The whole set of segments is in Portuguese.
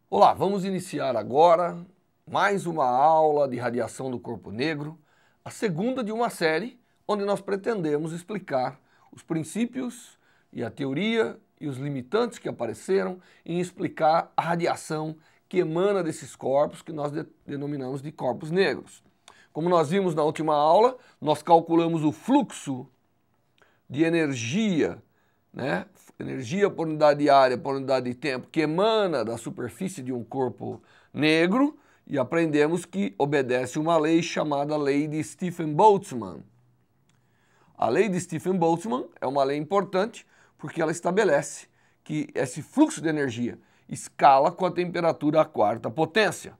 Olá, vamos iniciar agora mais uma aula de radiação do corpo negro, a segunda de uma série onde nós pretendemos explicar os princípios e a teoria e os limitantes que apareceram em explicar a radiação que emana desses corpos que nós denominamos de corpos negros. Como nós vimos na última aula, nós calculamos o fluxo de energia, né? Energia por unidade de área, por unidade de tempo, que emana da superfície de um corpo negro, e aprendemos que obedece uma lei chamada lei de Stephen-Boltzmann. A lei de Stephen-Boltzmann é uma lei importante porque ela estabelece que esse fluxo de energia escala com a temperatura à quarta potência.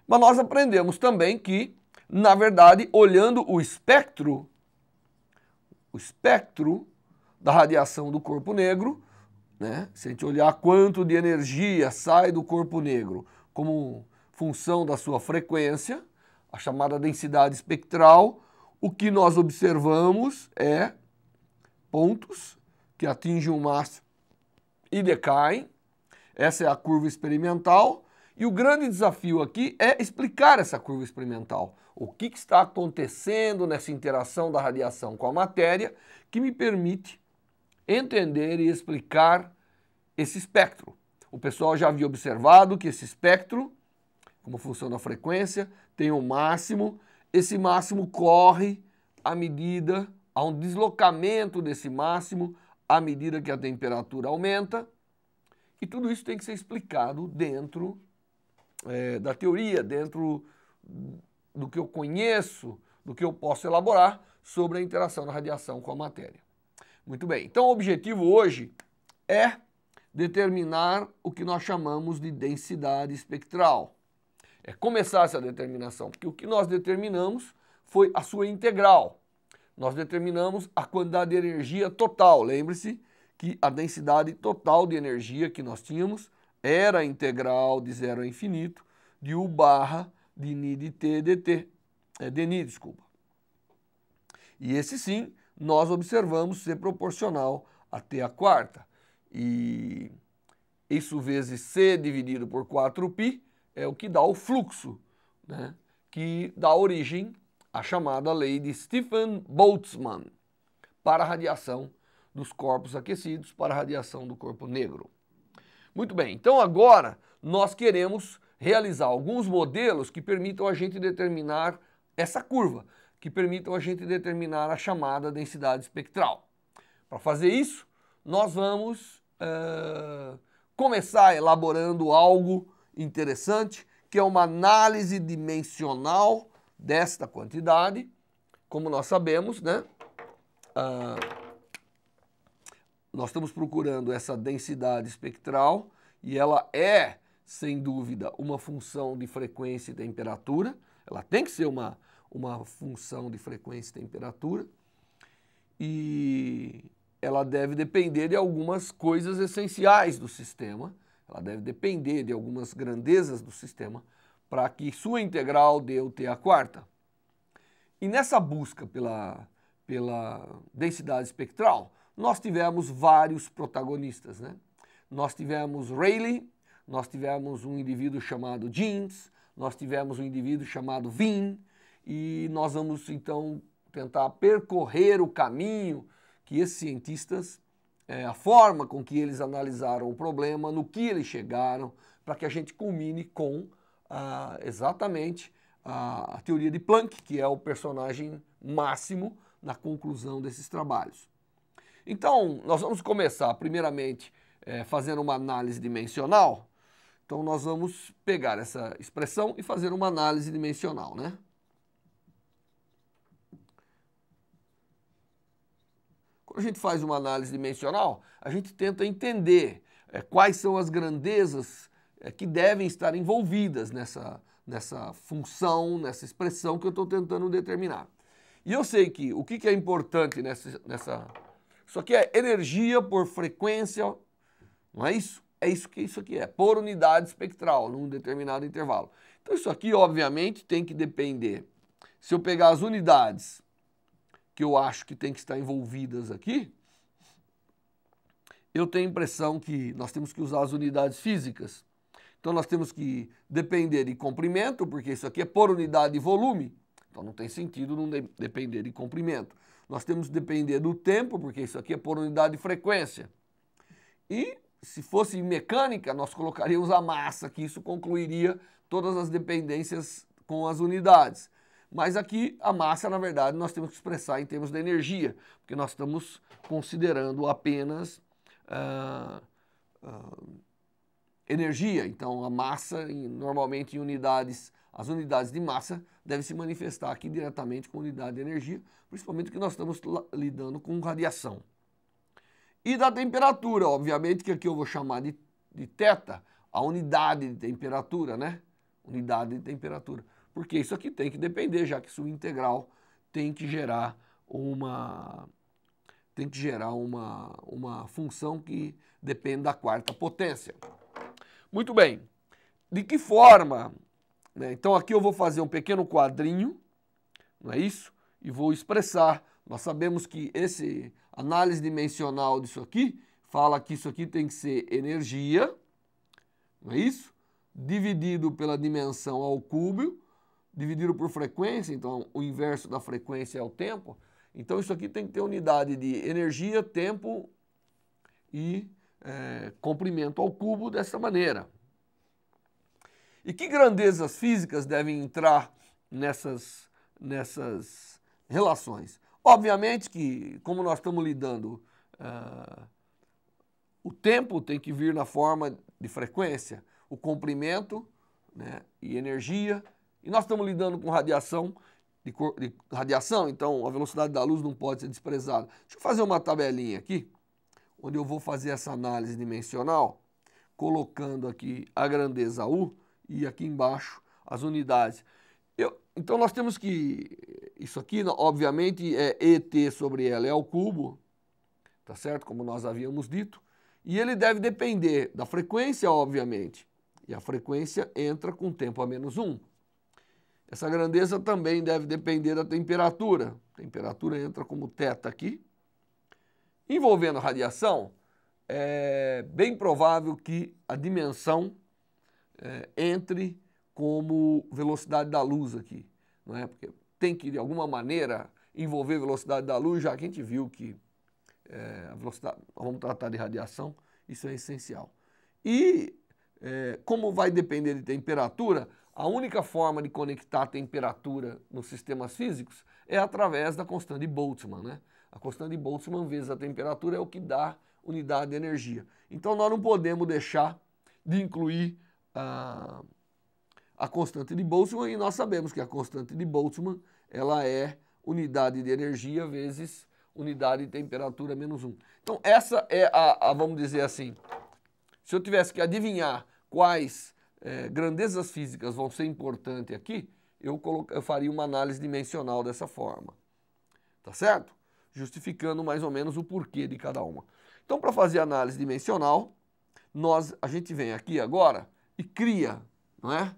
Mas nós aprendemos também que, na verdade, olhando o espectro da radiação do corpo negro, né? Se a gente olhar quanto de energia sai do corpo negro como função da sua frequência, a chamada densidade espectral, o que nós observamos é pontos que atingem o máximo e decaem. Essa é a curva experimental, e o grande desafio aqui é explicar essa curva experimental. O que está acontecendo nessa interação da radiação com a matéria que me permite entender e explicar esse espectro. O pessoal já havia observado que esse espectro, como função da frequência, tem um máximo. Esse máximo corre à medida, há um deslocamento desse máximo à medida que a temperatura aumenta, e tudo isso tem que ser explicado dentro da teoria, dentro do que eu conheço, do que eu posso elaborar sobre a interação da radiação com a matéria. Muito bem, então o objetivo hoje é determinar o que nós chamamos de densidade espectral. É começar essa determinação, porque o que nós determinamos foi a sua integral. Nós determinamos a quantidade de energia total. Lembre-se que a densidade total de energia que nós tínhamos era a integral de 0 a infinito de U barra de Ni de T dt. Dni, desculpa. E esse sim, nós observamos ser proporcional a T à quarta. E isso vezes C dividido por 4π é o que dá o fluxo, né, que dá origem à chamada lei de Stephen-Boltzmann para a radiação dos corpos aquecidos, para a radiação do corpo negro. Muito bem, então agora nós queremos realizar alguns modelos que permitam a gente determinar essa curva, que permitam a gente determinar a chamada densidade espectral. Para fazer isso, nós vamos começar elaborando algo interessante, que é uma análise dimensional desta quantidade. Como nós sabemos, né, nós estamos procurando essa densidade espectral e ela é, sem dúvida, uma função de frequência e temperatura. Ela tem que ser uma função de frequência e temperatura, e ela deve depender de algumas coisas essenciais do sistema, ela deve depender de algumas grandezas do sistema para que sua integral dê o T à quarta. E nessa busca pela densidade espectral, nós tivemos vários protagonistas, né? Nós tivemos Rayleigh, nós tivemos um indivíduo chamado Jeans, nós tivemos um indivíduo chamado Wien, e nós vamos então tentar percorrer o caminho que esses cientistas, a forma com que eles analisaram o problema, no que eles chegaram, para que a gente culmine com exatamente a teoria de Planck, que é o personagem máximo na conclusão desses trabalhos. Então, nós vamos começar primeiramente fazendo uma análise dimensional. Então nós vamos pegar essa expressão e fazer uma análise dimensional, né? Quando a gente faz uma análise dimensional, a gente tenta entender quais são as grandezas que devem estar envolvidas nessa função, nessa expressão que eu estou tentando determinar. E eu sei que o que é importante isso aqui é energia por frequência, não é isso? É isso que isso aqui é, por unidade espectral, num determinado intervalo. Então isso aqui, obviamente, tem que depender. Se eu pegar as unidades que eu acho que tem que estar envolvidas aqui, eu tenho a impressão que nós temos que usar as unidades físicas. Então nós temos que depender de comprimento, porque isso aqui é por unidade de volume, então não tem sentido não depender de comprimento. Nós temos que depender do tempo, porque isso aqui é por unidade de frequência. E se fosse em mecânica, nós colocaríamos a massa, que isso concluiria todas as dependências com as unidades. Mas aqui a massa, na verdade, nós temos que expressar em termos de energia, porque nós estamos considerando apenas energia. Então a massa, normalmente em unidades, as unidades de massa devem se manifestar aqui diretamente com unidade de energia, principalmente porque nós estamos lidando com radiação. E da temperatura, obviamente que aqui eu vou chamar de θ, a unidade de temperatura, né? Unidade de temperatura. Porque isso aqui tem que depender, já que sua integral tem que gerar uma função que depende da quarta potência. Muito bem. De que forma? Né? Então aqui eu vou fazer um pequeno quadrinho, não é isso? E vou expressar. Nós sabemos que esse análise dimensional disso aqui fala que isso aqui tem que ser energia, não é isso? Dividido pela dimensão ao cubo, dividido por frequência, então o inverso da frequência é o tempo. Então isso aqui tem que ter unidade de energia, tempo e comprimento ao cubo dessa maneira. E que grandezas físicas devem entrar nessas relações? Obviamente que, como nós estamos lidando, o tempo tem que vir na forma de frequência, o comprimento, né, e energia, e nós estamos lidando com radiação, então a velocidade da luz não pode ser desprezada. Deixa eu fazer uma tabelinha aqui, onde eu vou fazer essa análise dimensional, colocando aqui a grandeza U e aqui embaixo as unidades. Então nós temos que, isso aqui obviamente é ET sobre L ao cubo, tá certo? Como nós havíamos dito. E ele deve depender da frequência, obviamente. E a frequência entra com tempo a menos 1. Essa grandeza também deve depender da temperatura. A temperatura entra como θ aqui. Envolvendo radiação, é bem provável que a dimensão entre como velocidade da luz aqui, não é? Porque tem que, de alguma maneira, envolver velocidade da luz, já que a gente viu que a velocidade, vamos tratar de radiação, isso é essencial. E como vai depender de temperatura, a única forma de conectar a temperatura nos sistemas físicos é através da constante de Boltzmann, né? A constante de Boltzmann vezes a temperatura é o que dá unidade de energia. Então nós não podemos deixar de incluir a constante de Boltzmann, e nós sabemos que a constante de Boltzmann ela é unidade de energia vezes unidade de temperatura menos 1. Então essa é vamos dizer assim, se eu tivesse que adivinhar quais grandezas físicas vão ser importantes aqui, eu faria uma análise dimensional dessa forma, tá certo? Justificando mais ou menos o porquê de cada uma. Então para fazer a análise dimensional, a gente vem aqui agora e cria, não é?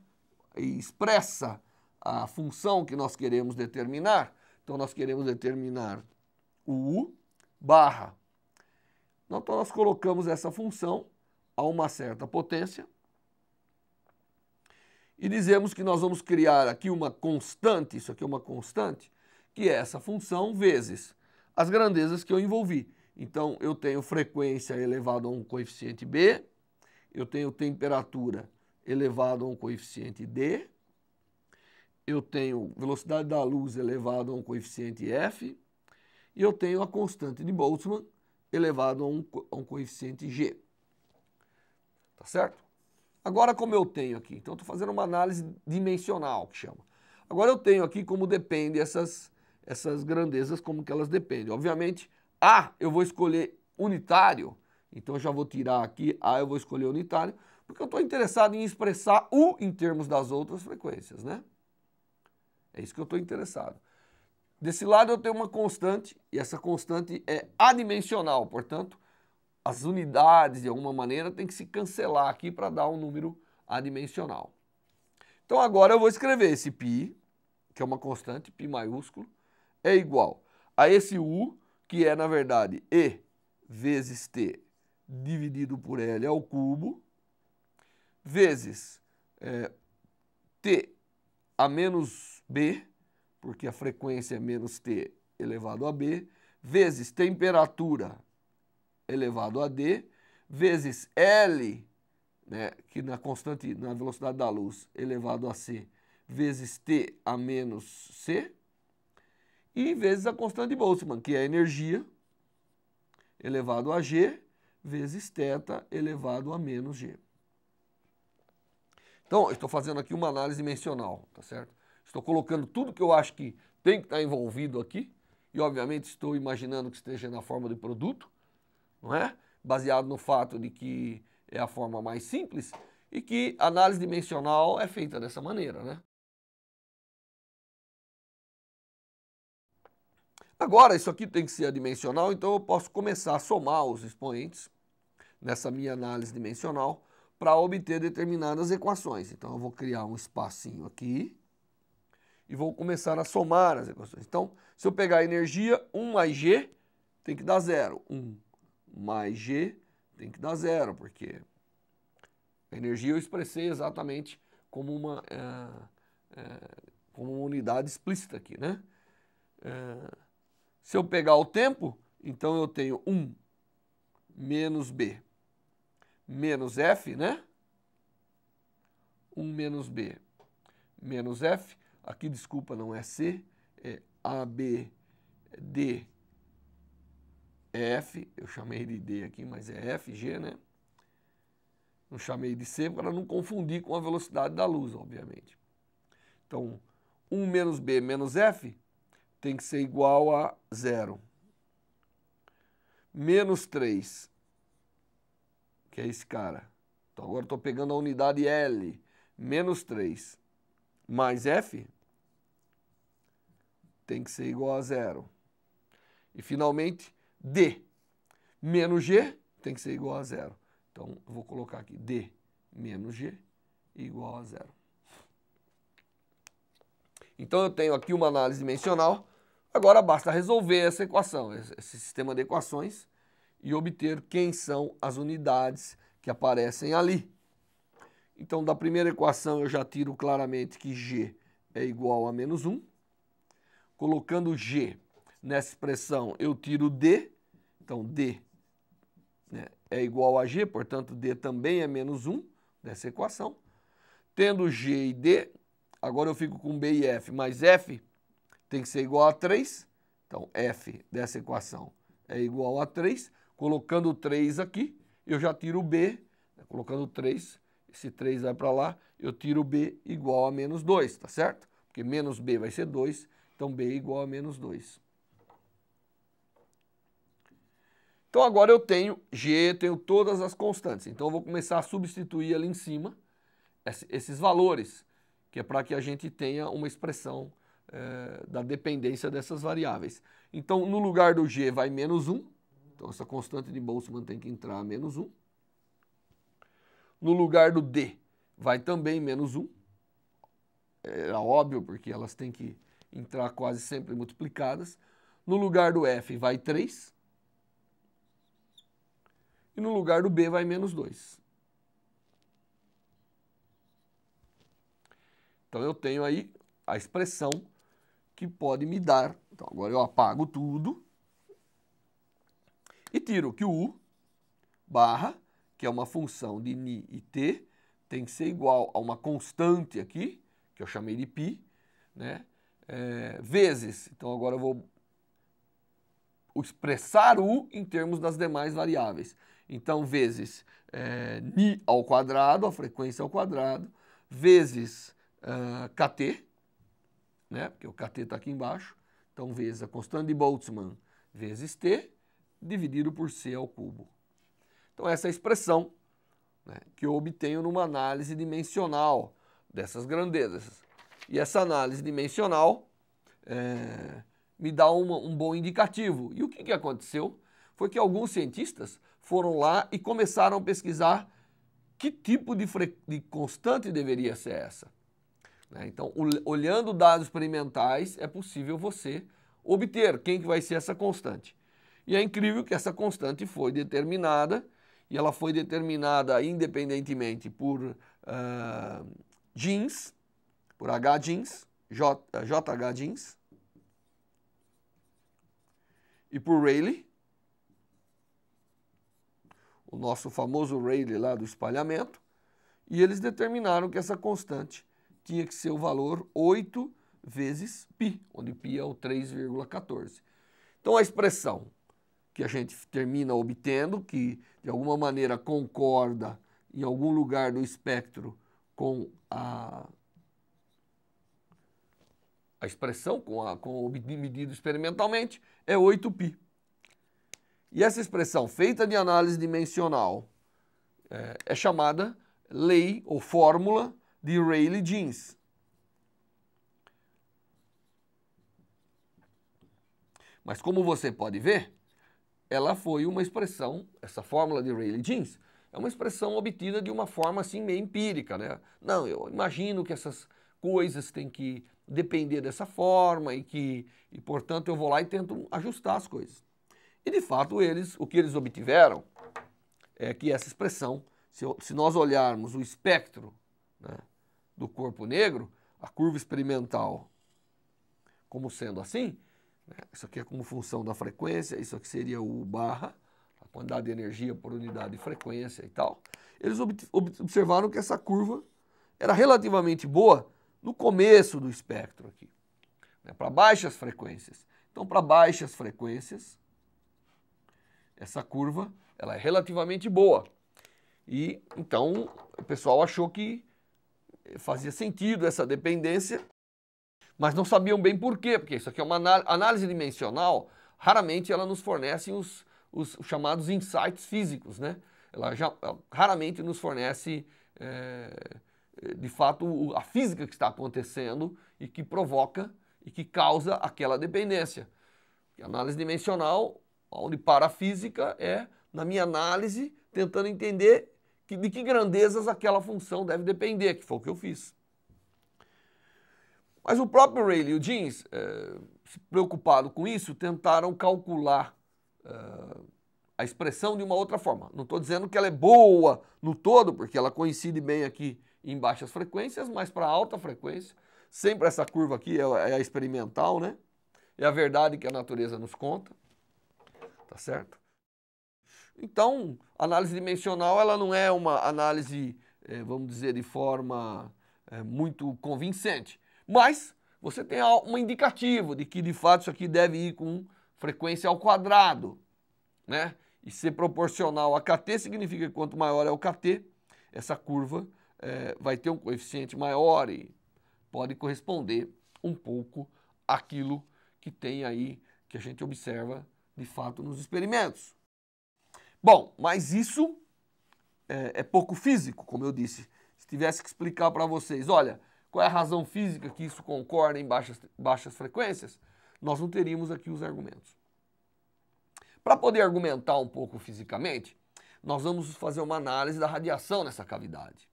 E expressa a função que nós queremos determinar. Então nós queremos determinar o U barra. Então nós colocamos essa função a uma certa potência e dizemos que nós vamos criar aqui uma constante, isso aqui é uma constante, que é essa função vezes as grandezas que eu envolvi. Então eu tenho frequência elevado a um coeficiente B, eu tenho temperatura elevado a um coeficiente D, eu tenho velocidade da luz elevado a um coeficiente F, e eu tenho a constante de Boltzmann elevado a um coeficiente G. Tá certo? Agora como eu tenho aqui, então eu estou fazendo uma análise dimensional, que chama. Agora eu tenho aqui como depende essas grandezas, como que elas dependem. Obviamente, A eu vou escolher unitário, então eu já vou tirar aqui, A eu vou escolher unitário, Porque eu estou interessado em expressar U em termos das outras frequências, né? É isso que eu estou interessado. Desse lado eu tenho uma constante, e essa constante é adimensional, portanto, as unidades, de alguma maneira, tem que se cancelar aqui para dar um número adimensional. Então agora eu vou escrever esse π, que é uma constante, π maiúsculo, é igual a esse U, que é, na verdade, E vezes T dividido por L ao cubo, vezes T a menos B, porque a frequência é menos T elevado a B, vezes temperatura elevado a D, vezes L, né, que na constante, na velocidade da luz, elevado a C, vezes T a menos C, e vezes a constante de Boltzmann, que é a energia, elevado a G, vezes θ elevado a menos G. Então, eu estou fazendo aqui uma análise dimensional, tá certo? Estou colocando tudo que eu acho que tem que estar envolvido aqui, e obviamente estou imaginando que esteja na forma de produto, não é? Baseado no fato de que é a forma mais simples e que a análise dimensional é feita dessa maneira, né? Agora, isso aqui tem que ser adimensional, então eu posso começar a somar os expoentes nessa minha análise dimensional para obter determinadas equações. Então eu vou criar um espacinho aqui e vou começar a somar as equações. Então, se eu pegar a energia, 1 mais G tem que dar 0. 1 mais G tem que dar 0, porque a energia eu expressei exatamente como uma unidade explícita aqui, né? Se eu pegar o tempo, então eu tenho 1 menos B menos F, né? 1 menos B menos F. Aqui, desculpa, não é C, é A, B, D, F. Eu chamei de D aqui, mas é F, G, né? Não chamei de C para não confundir com a velocidade da luz, obviamente. Então, 1 menos B menos F tem que ser igual a 0. Menos 3, que é esse cara. Então, agora estou pegando a unidade L, menos 3, mais F, tem que ser igual a 0. E, finalmente, D, menos G, tem que ser igual a 0. Então, eu vou colocar aqui D menos G igual a 0. Então, eu tenho aqui uma análise dimensional. Agora, basta resolver essa equação, esse sistema de equações, e obter quem são as unidades que aparecem ali. Então, da primeira equação, eu já tiro claramente que G é igual a menos 1. Colocando G nessa expressão, eu tiro D. Então, D, né, é igual a G, portanto, D também é menos 1 dessa equação. Tendo G e D, agora eu fico com B e F, mas F tem que ser igual a 3. Então, F dessa equação é igual a 3. Colocando 3 aqui, eu já tiro B. Colocando 3, esse 3 vai para lá, eu tiro B igual a menos 2, tá certo? Porque menos B vai ser 2, então B igual a menos 2. Então agora eu tenho G, tenho todas as constantes. Então eu vou começar a substituir ali em cima esses valores, que é para que a gente tenha uma expressão da dependência dessas variáveis. Então no lugar do G vai menos 1, então essa constante de Boltzmann tem que entrar menos 1. No lugar do D vai também menos 1. Era óbvio, porque elas têm que entrar quase sempre multiplicadas. No lugar do F vai 3. E no lugar do B vai menos 2. Então eu tenho aí a expressão que pode me dar. Então agora eu apago tudo e tiro que o U barra, que é uma função de ni e t, tem que ser igual a uma constante aqui, que eu chamei de π, né? Vezes, então agora eu vou expressar U em termos das demais variáveis. Então, vezes ni ao quadrado, a frequência ao quadrado, vezes kt, né? Porque o kt está aqui embaixo. Então, vezes a constante de Boltzmann vezes t, dividido por c ao cubo. Então, essa é a expressão né, que eu obtenho numa análise dimensional dessas grandezas. E essa análise dimensional me dá um bom indicativo. E o que aconteceu foi que alguns cientistas foram lá e começaram a pesquisar que tipo de constante deveria ser essa. Então, olhando dados experimentais, é possível você obter quem que vai ser essa constante. E é incrível que essa constante foi determinada, e ela foi determinada independentemente por Jeans, por H. Jeans, JH Jeans, e por Rayleigh, o nosso famoso Rayleigh lá do espalhamento, e eles determinaram que essa constante tinha que ser o valor 8 vezes π, onde π é o 3,14. Então a expressão que a gente termina obtendo, que de alguma maneira concorda em algum lugar do espectro com a expressão, com o medido experimentalmente, é 8π. E essa expressão feita de análise dimensional é chamada lei ou fórmula de Rayleigh-Jeans. Mas como você pode ver, ela foi uma expressão, essa fórmula de Rayleigh-Jeans, é uma expressão obtida de uma forma assim meio empírica, né? Não, eu imagino que essas coisas têm que depender dessa forma e portanto eu vou lá e tento ajustar as coisas. E de fato o que eles obtiveram é que essa expressão, se nós olharmos o espectro, né, do corpo negro, a curva experimental como sendo assim, né, isso aqui é como função da frequência, isso aqui seria o barra, a quantidade de energia por unidade de frequência e tal. Eles observaram que essa curva era relativamente boa no começo do espectro aqui, né, para baixas frequências. Então, para baixas frequências, essa curva ela é relativamente boa. E então o pessoal achou que fazia sentido essa dependência, mas não sabiam bem por quê, porque isso aqui é uma análise dimensional, raramente ela nos fornece os chamados insights físicos, né? Ela raramente nos fornece, de fato, a física que está acontecendo e que provoca e que causa aquela dependência. E a análise dimensional, onde para a física, é, na minha análise, tentando entender de que grandezas aquela função deve depender, que foi o que eu fiz. Mas o próprio Rayleigh e o Jeans, preocupado com isso, tentaram calcular a expressão de uma outra forma. Não estou dizendo que ela é boa no todo, porque ela coincide bem aqui em baixas frequências, mas para alta frequência, sempre essa curva aqui é a experimental, né? É a verdade que a natureza nos conta, tá certo? Então, a análise dimensional ela não é uma análise, vamos dizer, de forma muito convincente, mas você tem um indicativo de que de fato isso aqui deve ir com frequência ao quadrado, né? E ser proporcional a Kt significa que quanto maior é o Kt, essa curva vai ter um coeficiente maior e pode corresponder um pouco àquilo que tem aí, que a gente observa de fato nos experimentos. Bom, mas isso é pouco físico, como eu disse. Se tivesse que explicar para vocês, olha, qual é a razão física que isso concorda em baixas frequências, nós não teríamos aqui os argumentos. Para poder argumentar um pouco fisicamente, nós vamos fazer uma análise da radiação nessa cavidade.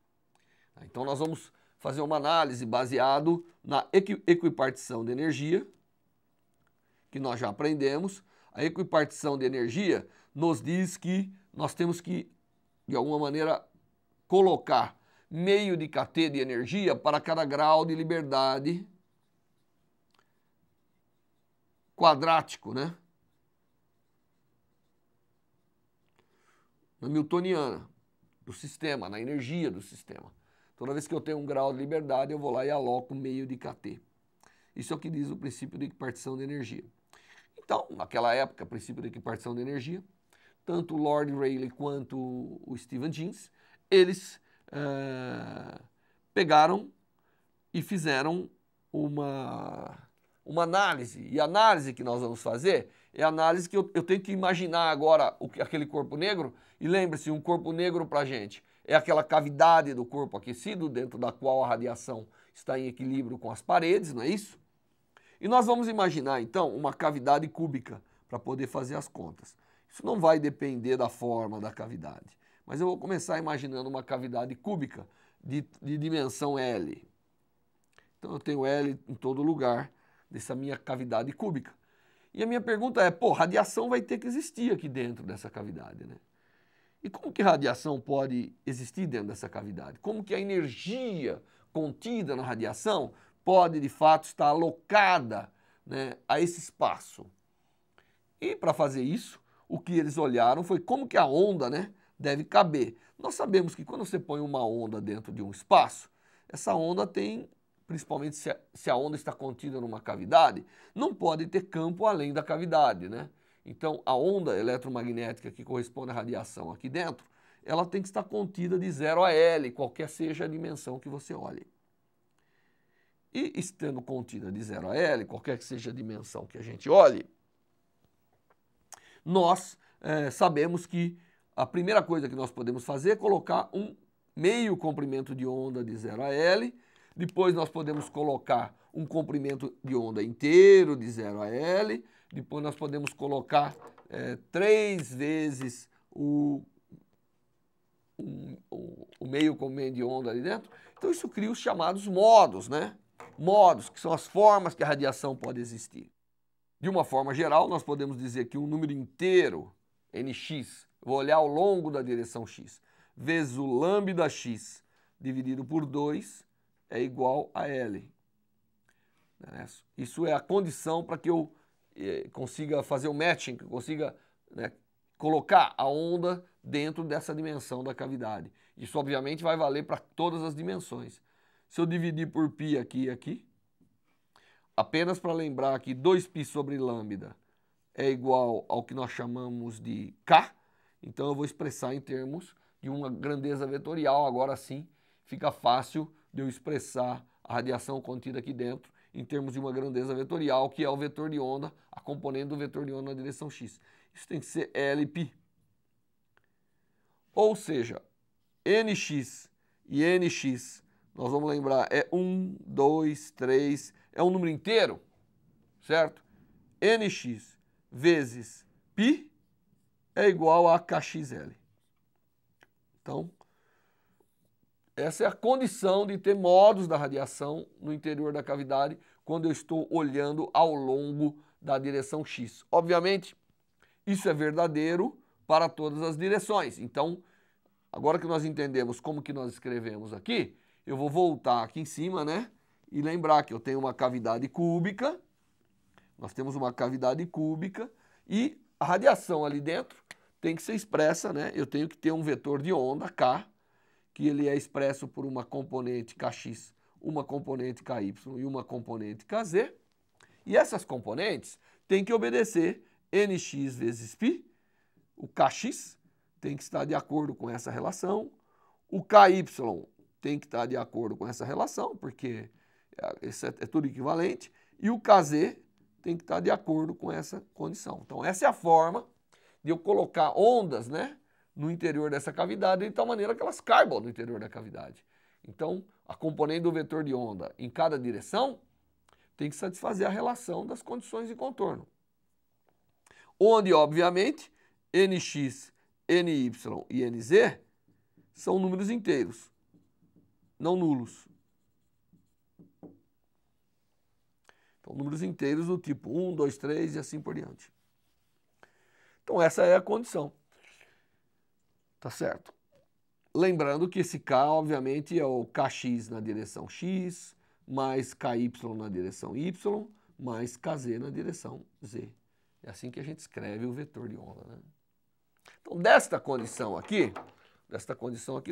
Então nós vamos fazer uma análise baseado na equipartição de energia, que nós já aprendemos. A equipartição de energia nos diz que nós temos que, de alguma maneira, colocar meio de Kt de energia para cada grau de liberdade quadrático, né? Na newtoniana do sistema, na energia do sistema. Toda vez que eu tenho um grau de liberdade, eu vou lá e aloco meio de Kt. Isso é o que diz o princípio de equipartição de energia. Então, naquela época, o princípio de equipartição de energia, tanto o Lord Rayleigh quanto o Stephen Jeans, eles pegaram e fizeram uma análise. E a análise que nós vamos fazer é a análise que eu tenho que imaginar agora aquele corpo negro. E lembre-se, um corpo negro para a gente é aquela cavidade do corpo aquecido dentro da qual a radiação está em equilíbrio com as paredes, não é isso? E nós vamos imaginar, então, uma cavidade cúbica para poder fazer as contas. Isso não vai depender da forma da cavidade, mas eu vou começar imaginando uma cavidade cúbica de dimensão L. Então eu tenho L em todo lugar dessa minha cavidade cúbica. E a minha pergunta é, pô, radiação vai ter que existir aqui dentro dessa cavidade, né? E como que radiação pode existir dentro dessa cavidade? Como que a energia contida na radiação pode, de fato, estar alocada, né, a esse espaço? E para fazer isso, o que eles olharam foi como que a onda, né, deve caber. Nós sabemos que quando você põe uma onda dentro de um espaço, essa onda tem, principalmente se a onda está contida numa cavidade, não pode ter campo além da cavidade, né? Então, a onda eletromagnética que corresponde à radiação aqui dentro, ela tem que estar contida de 0 a L, qualquer seja a dimensão que você olhe. E estando contida de 0 a L, qualquer que seja a dimensão que a gente olhe, nós sabemos que a primeira coisa que nós podemos fazer é colocar um meio comprimento de onda de 0 a L, depois nós podemos colocar um comprimento de onda inteiro de 0 a L, depois nós podemos colocar 3 vezes o meio comprimento de onda ali dentro. Então isso cria os chamados modos, né? Modos, que são as formas que a radiação pode existir. De uma forma geral, nós podemos dizer que um número inteiro, nx, vou olhar ao longo da direção x, vezes o lambda x dividido por 2 é igual a L. Isso é a condição para que eu consiga fazer o matching, que eu consiga, né, colocar a onda dentro dessa dimensão da cavidade. Isso obviamente vai valer para todas as dimensões. Se eu dividir por π aqui e aqui, apenas para lembrar que 2π sobre lambda é igual ao que nós chamamos de K, então eu vou expressar em termos de uma grandeza vetorial. Agora sim fica fácil de eu expressar a radiação contida aqui dentro em termos de uma grandeza vetorial, que é o vetor de onda, a componente do vetor de onda na direção x. Isso tem que ser Lπ. Ou seja, nx e nx, nós vamos lembrar, é 1, 2, 3, é um número inteiro, certo? Nx vezes π é igual a kxl. Então, essa é a condição de ter modos da radiação no interior da cavidade quando eu estou olhando ao longo da direção x. Obviamente, isso é verdadeiro para todas as direções. Então, agora que nós entendemos como que nós escrevemos aqui, eu vou voltar aqui em cima, né? E lembrar que eu tenho uma cavidade cúbica, nós temos uma cavidade cúbica e a radiação ali dentro tem que ser expressa, né? Eu tenho que ter um vetor de onda, K, que ele é expresso por uma componente Kx, uma componente Ky e uma componente Kz. E essas componentes têm que obedecer Nx vezes π, o Kx tem que estar de acordo com essa relação, o Ky tem que estar de acordo com essa relação, porque isso é tudo equivalente, e o Kz tem que estar de acordo com essa condição. Então essa é a forma de eu colocar ondas, né, no interior dessa cavidade, de tal maneira que elas caibam no interior da cavidade. Então, a componente do vetor de onda em cada direção tem que satisfazer a relação das condições de contorno. Onde, obviamente, nx, ny e nz são números inteiros, não nulos. Então, números inteiros do tipo 1, 2, 3 e assim por diante. Então, essa é a condição. Tá certo? Lembrando que esse K, obviamente, é o Kx na direção x, mais Ky na direção y, mais Kz na direção z. É assim que a gente escreve o vetor de onda, né? Então, desta condição aqui,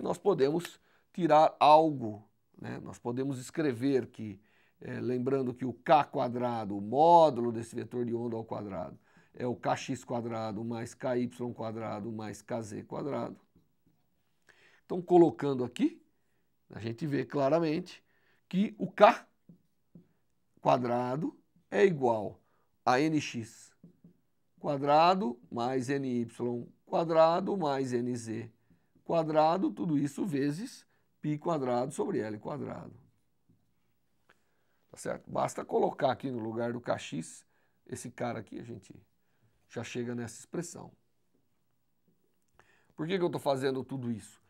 nós podemos tirar algo, né? Nós podemos escrever que, lembrando que o K quadrado, o módulo desse vetor de onda ao quadrado, é o Kx quadrado mais Ky quadrado mais Kz quadrado. Então, colocando aqui, a gente vê claramente que o K quadrado é igual a nx quadrado mais ny quadrado mais nz quadrado, tudo isso vezes π quadrado sobre L quadrado. Tá certo? Basta colocar aqui no lugar do Kx, esse cara aqui, a gente já chega nessa expressão. Por que eu estou fazendo tudo isso?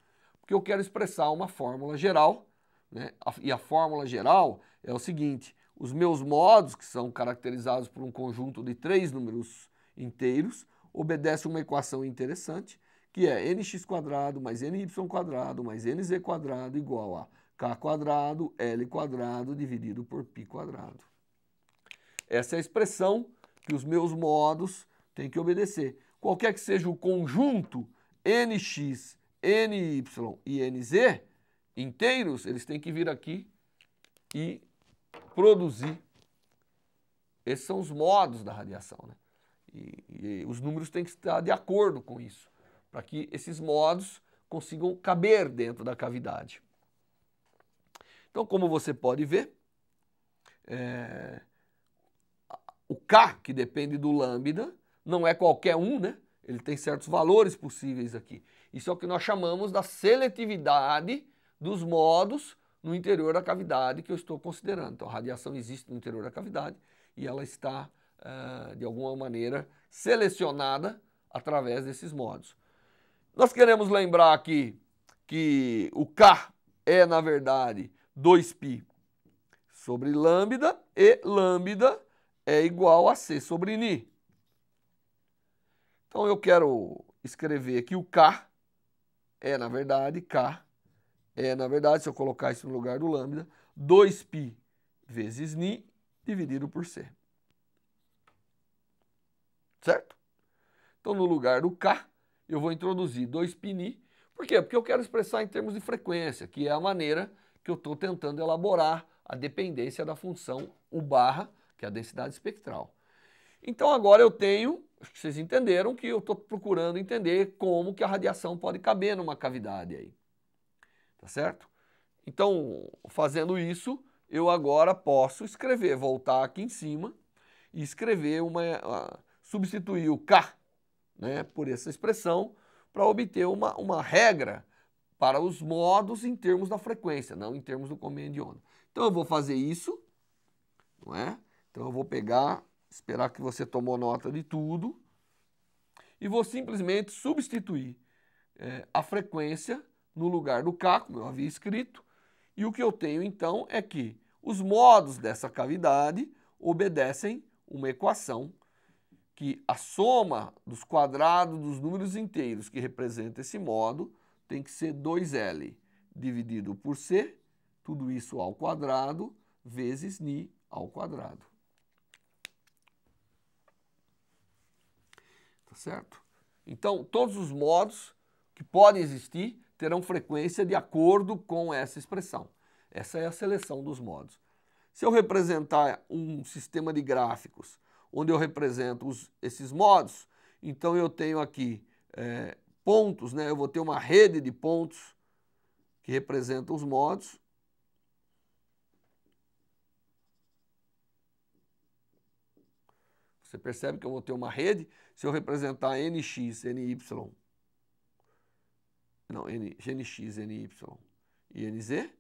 Porque eu quero expressar uma fórmula geral, né? E a fórmula geral é o seguinte: os meus modos, que são caracterizados por um conjunto de 3 números inteiros, obedecem uma equação interessante, que é nx² mais ny² mais nz² igual a k² L² dividido por π². Essa é a expressão que os meus modos têm que obedecer. Qualquer que seja o conjunto nx, ny e nz inteiros, eles têm que vir aqui e produzir. Esses são os modos da radiação, né? E os números têm que estar de acordo com isso, para que esses modos consigam caber dentro da cavidade. Então, como você pode ver, o K, que depende do lambda, não é qualquer um, né? Ele tem certos valores possíveis aqui. Isso é o que nós chamamos da seletividade dos modos no interior da cavidade que eu estou considerando. Então, a radiação existe no interior da cavidade e ela está, de alguma maneira, selecionada através desses modos. Nós queremos lembrar aqui que o K é, na verdade, 2π sobre lambda e lambda é igual a C sobre Ni. Então, eu quero escrever aqui o K é, na verdade, se eu colocar isso no lugar do lambda, 2π vezes Ni dividido por C. Certo? Então, no lugar do K, eu vou introduzir 2π Ni. Por quê? Porque eu quero expressar em termos de frequência, que é a maneira que eu estou tentando elaborar a dependência da função U barra, que é a densidade espectral. Então, agora eu tenho, acho que vocês entenderam, que eu estou procurando entender como que a radiação pode caber numa cavidade aí. Tá certo? Então, fazendo isso, eu agora posso escrever, voltar aqui em cima e escrever substituir o K, né, por essa expressão para obter uma regra para os modos em termos da frequência, não em termos do comprimento de onda. Então eu vou fazer isso, não é? Então eu vou pegar, esperar que você tomou nota de tudo e vou simplesmente substituir a frequência no lugar do K, como eu havia escrito, e o que eu tenho então é que os modos dessa cavidade obedecem uma equação que a soma dos quadrados dos números inteiros que representa esse modo tem que ser 2L dividido por C, tudo isso ao quadrado, vezes Ni ao quadrado. Tá certo? Então, todos os modos que podem existir terão frequência de acordo com essa expressão. Essa é a seleção dos modos. Se eu representar um sistema de gráficos onde eu represento esses modos, então eu tenho aqui pontos, né? Eu vou ter uma rede de pontos que representam os modos. Você percebe que eu vou ter uma rede, se eu representar nx, ny, gnx, ny e nz,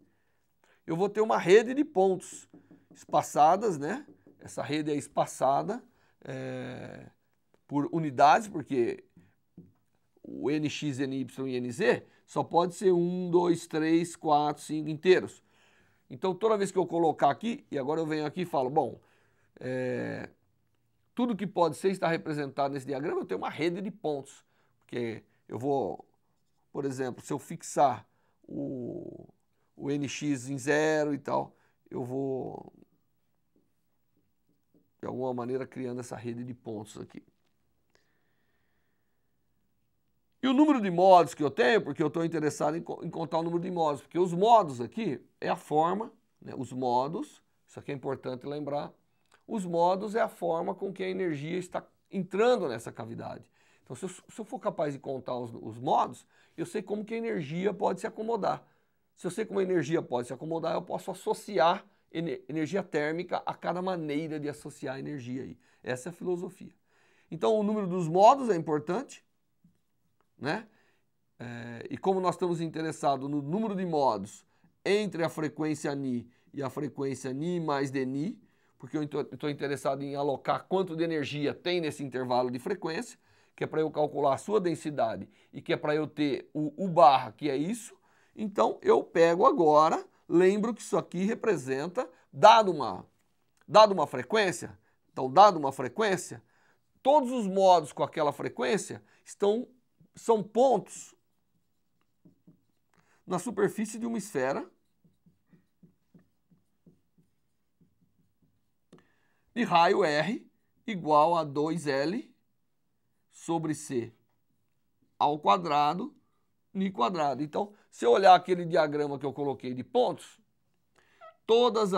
eu vou ter uma rede de pontos espaçadas, né? Essa rede é espaçada por unidades, porque o nx, ny e nz só pode ser 1, 2, 3, 4, 5 inteiros. Então, toda vez que eu colocar aqui, e agora eu venho aqui e falo, bom, tudo que pode ser está representado nesse diagrama, eu tenho uma rede de pontos. Porque eu vou, por exemplo, se eu fixar o nx em 0 e tal, eu vou, de alguma maneira, criando essa rede de pontos aqui. E o número de modos que eu tenho, porque eu estou interessado em contar o número de modos, porque os modos aqui é a forma, né, os modos, isso aqui é importante lembrar, os modos é a forma com que a energia está entrando nessa cavidade. Então, se eu for capaz de contar os modos, eu sei como que a energia pode se acomodar. Se eu sei como a energia pode se acomodar, eu posso associar energia térmica a cada maneira de associar energia aí. Essa é a filosofia. Então, o número dos modos é importante, né? e como nós estamos interessados no número de modos entre a frequência Ni e a frequência Ni mais Dni, porque eu estou interessado em alocar quanto de energia tem nesse intervalo de frequência, que é para eu calcular a sua densidade e que é para eu ter o U barra, que é isso. Então eu pego agora, lembro que isso aqui representa, dado uma frequência, então dado uma frequência, todos os modos com aquela frequência são pontos na superfície de uma esfera de raio R igual a 2L sobre C ao quadrado, Ni quadrado. Então, se eu olhar aquele diagrama que eu coloquei de pontos, todos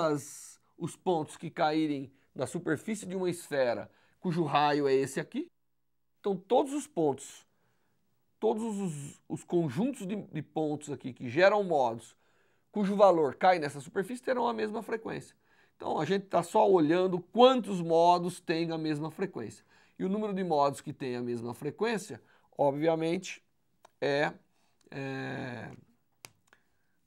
os pontos que caírem na superfície de uma esfera, cujo raio é esse aqui, então todos os pontos, todos os conjuntos de pontos aqui que geram modos, cujo valor cai nessa superfície, terão a mesma frequência. Então a gente está só olhando quantos modos têm a mesma frequência. E o número de modos que tem a mesma frequência, obviamente, é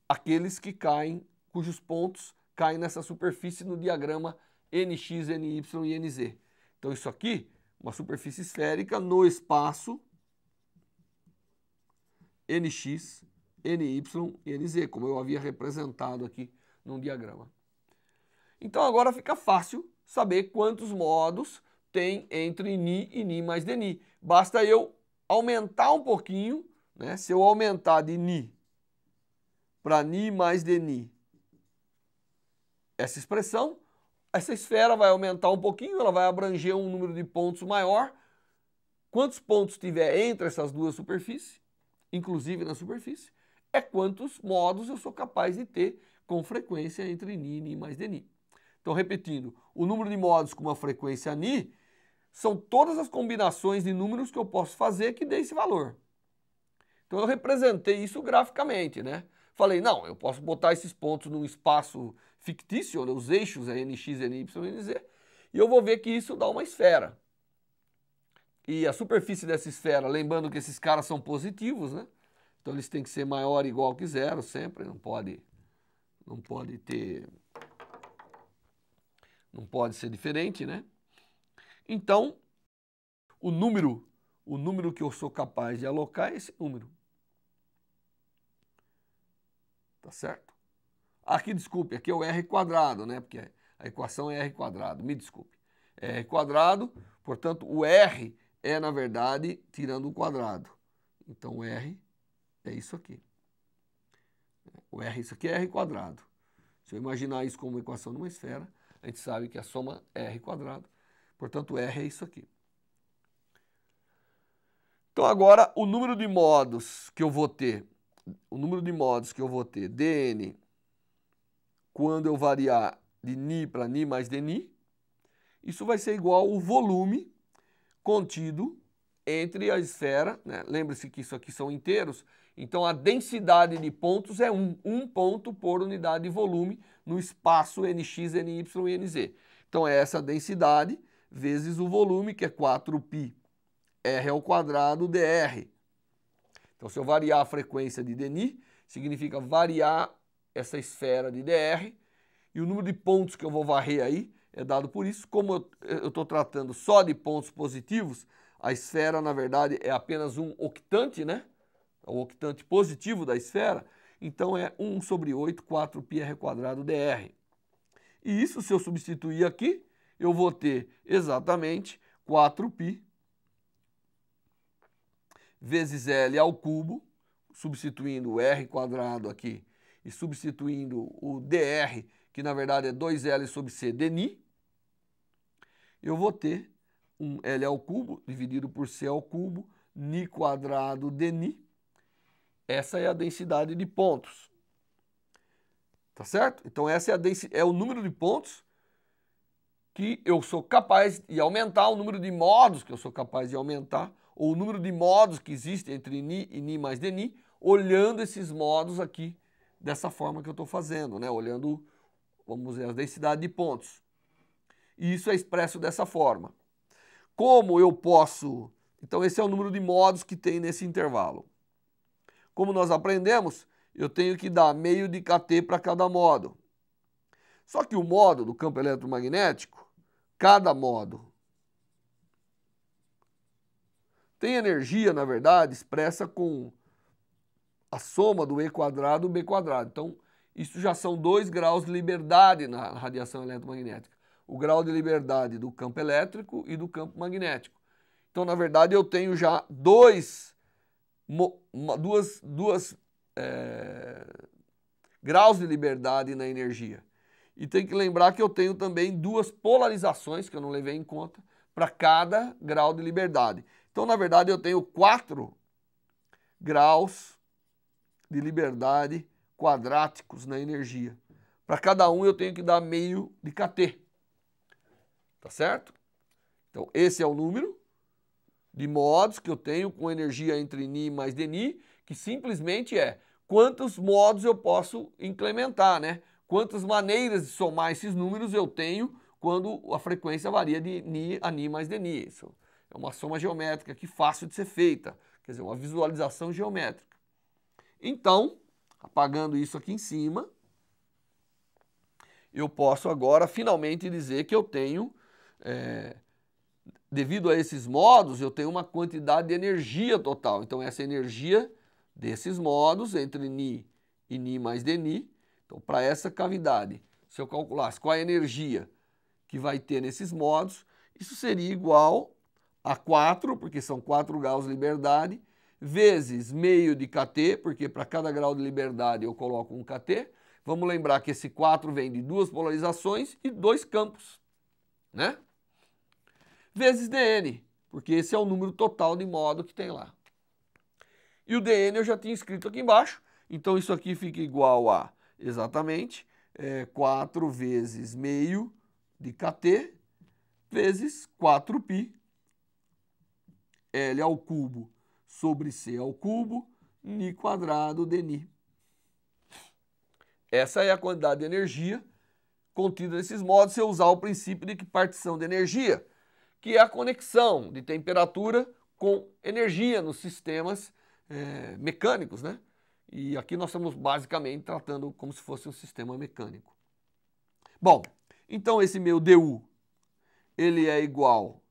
aqueles que caem, cujos pontos caem nessa superfície no diagrama NX, NY e NZ. Então isso aqui, uma superfície esférica no espaço NX, NY e NZ, como eu havia representado aqui num diagrama. Então agora fica fácil saber quantos modos tem entre Ni e Ni mais Dni. Basta eu aumentar um pouquinho, né? Se eu aumentar de Ni para Ni mais Dni, essa expressão, essa esfera vai aumentar um pouquinho, ela vai abranger um número de pontos maior. Quantos pontos tiver entre essas duas superfícies, inclusive na superfície, é quantos modos eu sou capaz de ter com frequência entre Ni e Ni mais Dni. Então, repetindo, o número de modos com uma frequência Ni são todas as combinações de números que eu posso fazer que dê esse valor. Então, eu representei isso graficamente, né? Falei, não, eu posso botar esses pontos num espaço fictício, onde os eixos é NX, NY e NZ, e eu vou ver que isso dá uma esfera. E a superfície dessa esfera, lembrando que esses caras são positivos, né? Então, eles têm que ser maior ou igual que zero sempre, não pode ser diferente, né? Então, o número que eu sou capaz de alocar é esse número. Tá certo? Aqui, desculpe, aqui é o R quadrado, né? Porque a equação é R quadrado, me desculpe. É R quadrado, portanto, o R é, na verdade, tirando o quadrado. Então, o R é isso aqui. O R, isso aqui é R quadrado. Se eu imaginar isso como uma equação de uma esfera, a gente sabe que a soma é R quadrado. Portanto, R é isso aqui. Então, agora, o número de modos que eu vou ter, dn, quando eu variar de Ni para Ni mais Dni, isso vai ser igual ao volume contido entre a esfera, né? Lembre-se que isso aqui são inteiros, então a densidade de pontos é um ponto por unidade de volume no espaço Nx, Ny e Nz. Então é essa densidade vezes o volume, que é 4π r ao quadrado dr. Então se eu variar a frequência de Dni, significa variar essa esfera de dr, e o número de pontos que eu vou varrer aí é dado por isso. Como eu estou tratando só de pontos positivos, a esfera, na verdade, é apenas um octante, né? O octante positivo da esfera. Então, é 1 sobre 8, 4πr quadrado dr. E isso, se eu substituir aqui, eu vou ter exatamente 4π vezes L ao cubo, substituindo o R quadrado aqui e substituindo o dr, que na verdade é 2L sobre C dni, eu vou ter um L ao cubo dividido por C ao cubo, Ni quadrado dni. Essa é a densidade de pontos. Tá certo? Então essa é o número de pontos que eu sou capaz de aumentar, o número de modos que eu sou capaz de aumentar, ou o número de modos que existe entre Ni e Ni mais Dni, olhando esses modos aqui dessa forma que eu estou fazendo, né? Olhando, vamos dizer, a densidade de pontos. E isso é expresso dessa forma. Como eu posso... Então esse é o número de modos que tem nesse intervalo. como nós aprendemos, eu tenho que dar meio de kT para cada modo. Só que o modo do campo eletromagnético, cada modo, tem energia, na verdade, expressa com a soma do E² do B². Então, isso já são 2 graus de liberdade na radiação eletromagnética. O grau de liberdade do campo elétrico e do campo magnético. Então, na verdade, eu tenho já graus de liberdade na energia. E tem que lembrar que eu tenho também 2 polarizações, que eu não levei em conta, para cada grau de liberdade. Então, na verdade, eu tenho 4 graus de liberdade quadráticos na energia. Para cada um eu tenho que dar meio de kT. Tá certo? Então, esse é o número de modos que eu tenho com energia entre Ni mais dNi, que simplesmente é quantos modos eu posso implementar, né? Quantas maneiras de somar esses números eu tenho quando a frequência varia de Ni a Ni mais dNi. Isso é uma soma geométrica aqui fácil de ser feita, quer dizer, uma visualização geométrica. Então, apagando isso aqui em cima, eu posso agora finalmente dizer que eu tenho, devido a esses modos, eu tenho uma quantidade de energia total. Então, essa energia desses modos, entre Ni e Ni mais dNi, então, para essa cavidade, se eu calculasse qual é a energia que vai ter nesses modos, isso seria igual a 4, porque são 4 graus de liberdade, vezes meio de kT, porque para cada grau de liberdade eu coloco um kT. Vamos lembrar que esse 4 vem de 2 polarizações e 2 campos, né? Vezes dN, porque esse é o número total de modo que tem lá. E o dN eu já tinha escrito aqui embaixo, então isso aqui fica igual a, exatamente, 4 vezes meio de kT vezes 4π L ao cubo sobre C ao cubo, Ni² dNi. Essa é a quantidade de energia contida nesses modos se eu usar o princípio de equipartição de energia, que é a conexão de temperatura com energia nos sistemas mecânicos, né? E aqui nós estamos basicamente tratando como se fosse um sistema mecânico. Bom, então esse meu du, ele é igual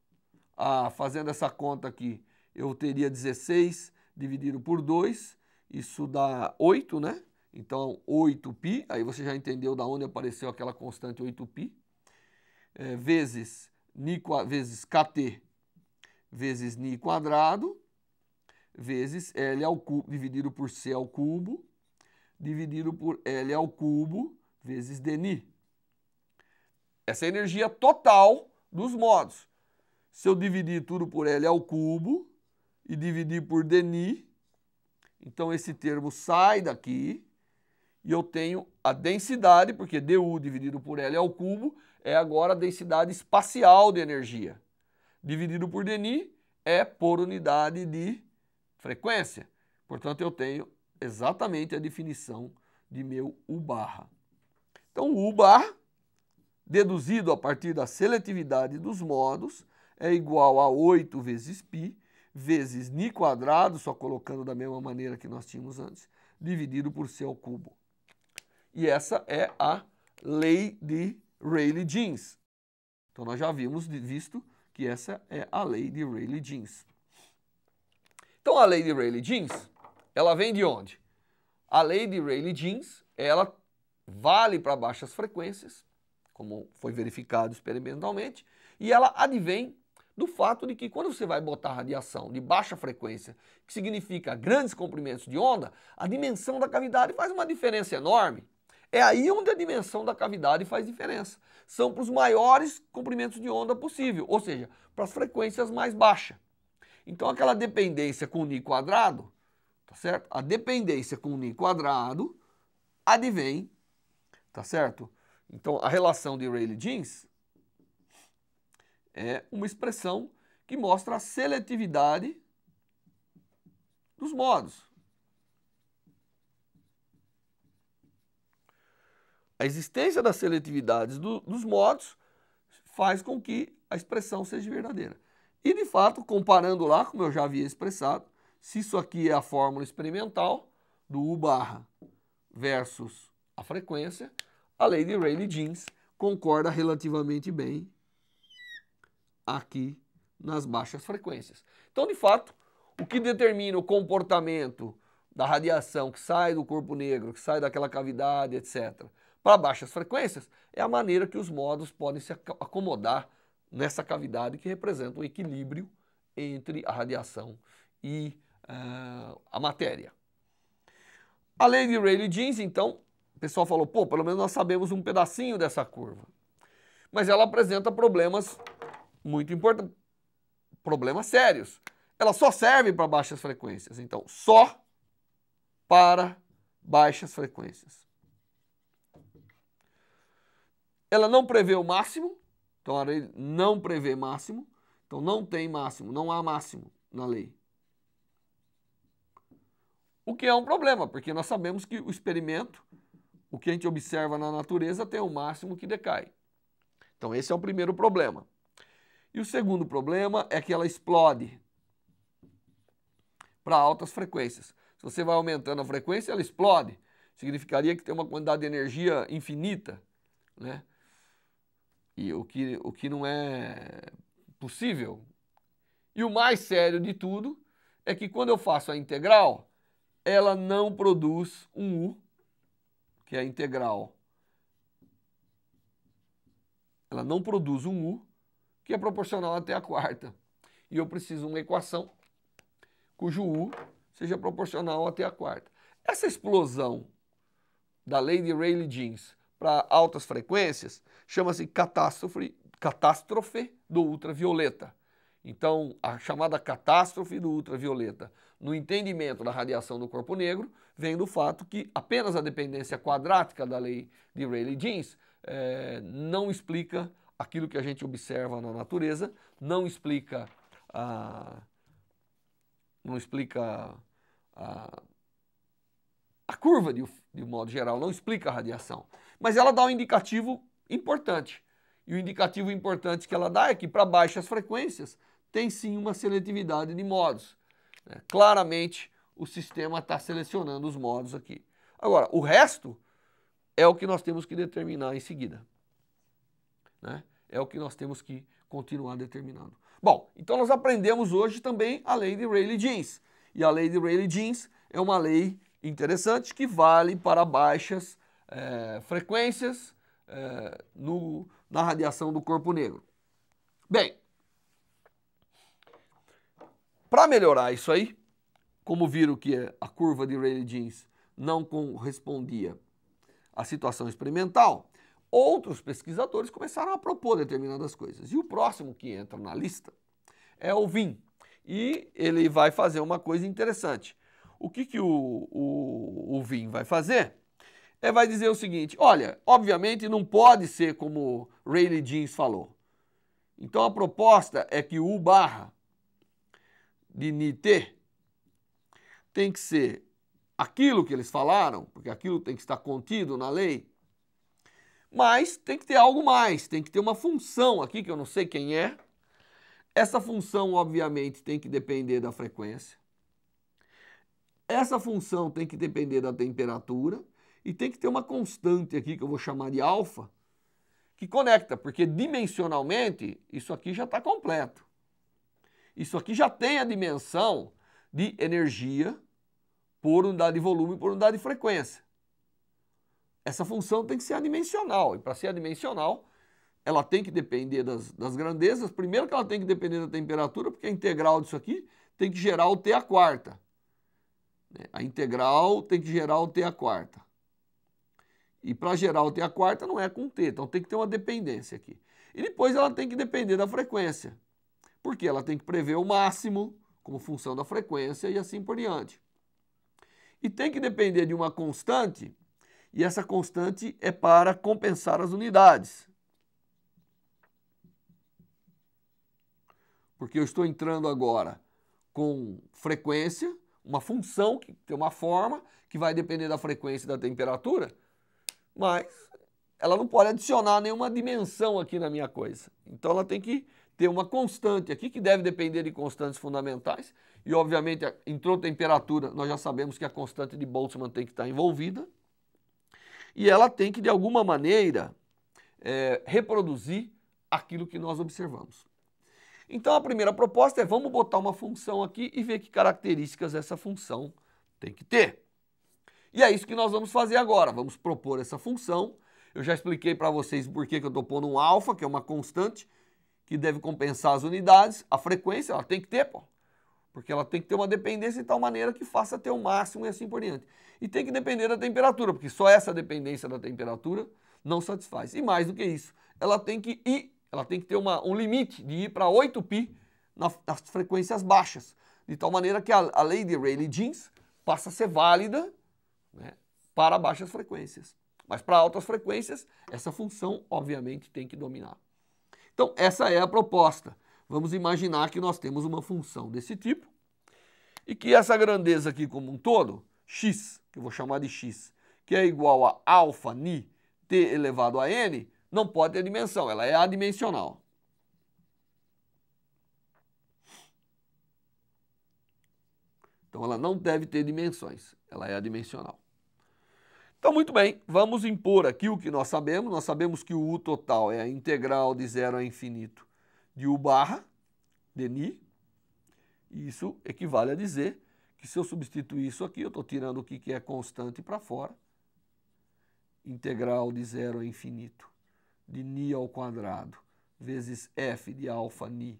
a, fazendo essa conta aqui, eu teria 16 dividido por 2, isso dá 8, né? Então 8π, aí você já entendeu da onde apareceu aquela constante 8π, vezes kT vezes Ni², vezes L ao cubo, dividido por C ao cubo, dividido por L ao cubo, vezes dNi. Essa é a energia total dos modos. Se eu dividir tudo por L ao cubo e dividir por dNi, então esse termo sai daqui e eu tenho a densidade, porque du dividido por L ao cubo é agora a densidade espacial de energia. Dividido por dNi é por unidade de frequência. Portanto, eu tenho exatamente a definição de meu U-. Então, o U-, deduzido a partir da seletividade dos modos, é igual a 8 vezes π vezes Ni², só colocando da mesma maneira que nós tínhamos antes, dividido por C ao cubo. E essa é a lei de Rayleigh-Jeans. Então, nós já havíamos visto que essa é a lei de Rayleigh-Jeans. Então, a lei de Rayleigh-Jeans, ela vem de onde? A lei de Rayleigh-Jeans, ela vale para baixas frequências, como foi verificado experimentalmente, e ela advém do fato de que quando você vai botar radiação de baixa frequência, que significa grandes comprimentos de onda, a dimensão da cavidade faz uma diferença enorme. É aí onde a dimensão da cavidade faz diferença. São para os maiores comprimentos de onda possível, ou seja, para as frequências mais baixas. Então aquela dependência com Ni², tá certo? A dependência com Ni² advém, tá certo? Então a relação de Rayleigh-Jeans é uma expressão que mostra a seletividade dos modos. A existência das seletividades dos modos faz com que a expressão seja verdadeira. E, de fato, comparando lá, como eu já havia expressado, se isso aqui é a fórmula experimental, do U barra versus a frequência, a lei de Rayleigh-Jeans concorda relativamente bem aqui nas baixas frequências. Então, de fato, o que determina o comportamento da radiação que sai do corpo negro, que sai daquela cavidade, etc., para baixas frequências, é a maneira que os módulos podem se acomodar nessa cavidade que representa um equilíbrio entre a radiação e a matéria. A lei de Rayleigh-Jeans, então, o pessoal falou, pô, pelo menos nós sabemos um pedacinho dessa curva. Mas ela apresenta problemas muito importantes, problemas sérios. Ela só serve para baixas frequências, então, só para baixas frequências. Ela não prevê o máximo, então a lei não prevê máximo, então não tem máximo, não há máximo na lei. O que é um problema, porque nós sabemos que o experimento, o que a gente observa na natureza, tem o máximo que decai. Então esse é o primeiro problema. E o segundo problema é que ela explode para altas frequências. Se você vai aumentando a frequência, ela explode. Significaria que tem uma quantidade de energia infinita, né? E o que não é possível. E o mais sério de tudo é que quando eu faço a integral, ela não produz um U, que é a integral. Ela não produz um U, que é proporcional até a quarta. E eu preciso de uma equação cujo U seja proporcional até a quarta. Essa explosão da lei de Rayleigh-Jeans para altas frequências chama-se catástrofe do ultravioleta. Então, a chamada catástrofe do ultravioleta, no entendimento da radiação do corpo negro, vem do fato que apenas a dependência quadrática da lei de Rayleigh-Jeans não explica aquilo que a gente observa na natureza, não explica a curva de modo geral, não explica a radiação. Mas ela dá um indicativo importante. E o indicativo importante que ela dá é que para baixas frequências tem sim uma seletividade de modos. Claramente o sistema está selecionando os modos aqui. Agora, o resto é o que nós temos que determinar em seguida. É o que nós temos que continuar determinando. Bom, então nós aprendemos hoje também a lei de Rayleigh-Jeans. E a lei de Rayleigh-Jeans é uma lei interessante que vale para baixas frequências na radiação do corpo negro. Bem, para melhorar isso aí, como viram que a curva de Rayleigh-Jeans não correspondia à situação experimental, outros pesquisadores começaram a propor determinadas coisas. E o próximo que entra na lista é o Wien. E ele vai fazer uma coisa interessante. O que o Wien vai fazer? Vai dizer o seguinte, olha, obviamente não pode ser como Rayleigh-Jeans falou. Então a proposta é que o U barra de Νt tem que ser aquilo que eles falaram, porque aquilo tem que estar contido na lei, mas tem que ter algo mais, tem que ter uma função aqui, que eu não sei quem é. Essa função, obviamente, tem que depender da frequência. Essa função tem que depender da temperatura e tem que ter uma constante aqui, que eu vou chamar de alfa, que conecta, porque dimensionalmente isso aqui já está completo. Isso aqui já tem a dimensão de energia por unidade de volume por unidade de frequência. Essa função tem que ser adimensional, e para ser adimensional, ela tem que depender das grandezas. Primeiro que ela tem que depender da temperatura, porque a integral disso aqui tem que gerar o T à quarta. A integral tem que gerar o T à quarta. E para gerar o T à quarta não é com T, então tem que ter uma dependência aqui. E depois ela tem que depender da frequência, porque ela tem que prever o máximo como função da frequência e assim por diante. E tem que depender de uma constante, e essa constante é para compensar as unidades. Porque eu estou entrando agora com frequência, uma função que tem uma forma que vai depender da frequência e da temperatura, mas ela não pode adicionar nenhuma dimensão aqui na minha coisa. Então ela tem que ter uma constante aqui, que deve depender de constantes fundamentais, e obviamente entrou temperatura, nós já sabemos que a constante de Boltzmann tem que estar envolvida, e ela tem que, de alguma maneira, reproduzir aquilo que nós observamos. Então a primeira proposta é, vamos botar uma função aqui e ver que características essa função tem que ter. E é isso que nós vamos fazer agora, vamos propor essa função. Eu já expliquei para vocês por que eu estou pondo um alfa, que é uma constante, que deve compensar as unidades. A frequência ela tem que ter, pô, porque ela tem que ter uma dependência de tal maneira que faça ter o máximo e assim por diante. E tem que depender da temperatura, porque só essa dependência da temperatura não satisfaz. E mais do que isso, ela tem que ter um limite de ir para 8π nas frequências baixas, de tal maneira que a lei de Rayleigh-Jeans passa a ser válida, né, para baixas frequências. Mas para altas frequências, essa função, obviamente, tem que dominar. Então, essa é a proposta. Vamos imaginar que nós temos uma função desse tipo e que essa grandeza aqui como um todo, x, que eu vou chamar de x, que é igual a alfa ni t elevado a n, não pode ter dimensão, ela é adimensional. Então, ela não deve ter dimensões, ela é adimensional. Então, muito bem, vamos impor aqui o que nós sabemos que o U total é a integral de 0 a infinito de U barra, de ni, e isso equivale a dizer que se eu substituir isso aqui, eu estou tirando o que é constante para fora, integral de 0 a infinito de ni ao quadrado vezes f de alfa ni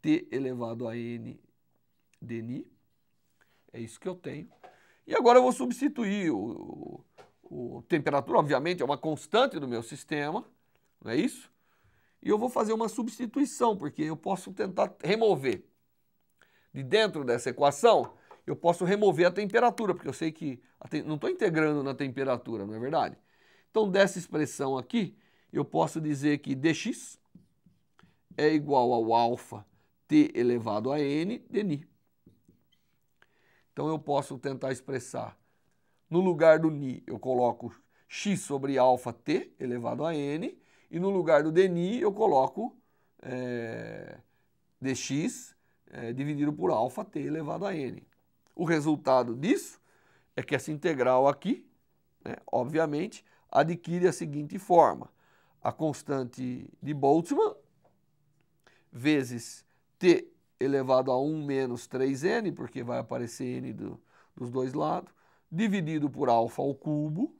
t elevado a n de ni, é isso que eu tenho. E agora eu vou substituir o temperatura, obviamente, é uma constante do meu sistema, não é isso? E eu vou fazer uma substituição, porque eu posso tentar remover de dentro dessa equação, eu posso remover a temperatura, porque eu sei que não estou integrando na temperatura, não é verdade? Então, dessa expressão aqui, eu posso dizer que dx é igual ao alfa t elevado a n de ni. Então, eu posso tentar expressar, no lugar do ni, eu coloco x sobre alfa t elevado a n, e no lugar do dni, eu coloco dx dividido por alfa t elevado a n. O resultado disso é que essa integral aqui, né, obviamente, adquire a seguinte forma. A constante de Boltzmann vezes t elevado a 1 menos 3n, porque vai aparecer n dos dois lados, dividido por alfa ao cubo,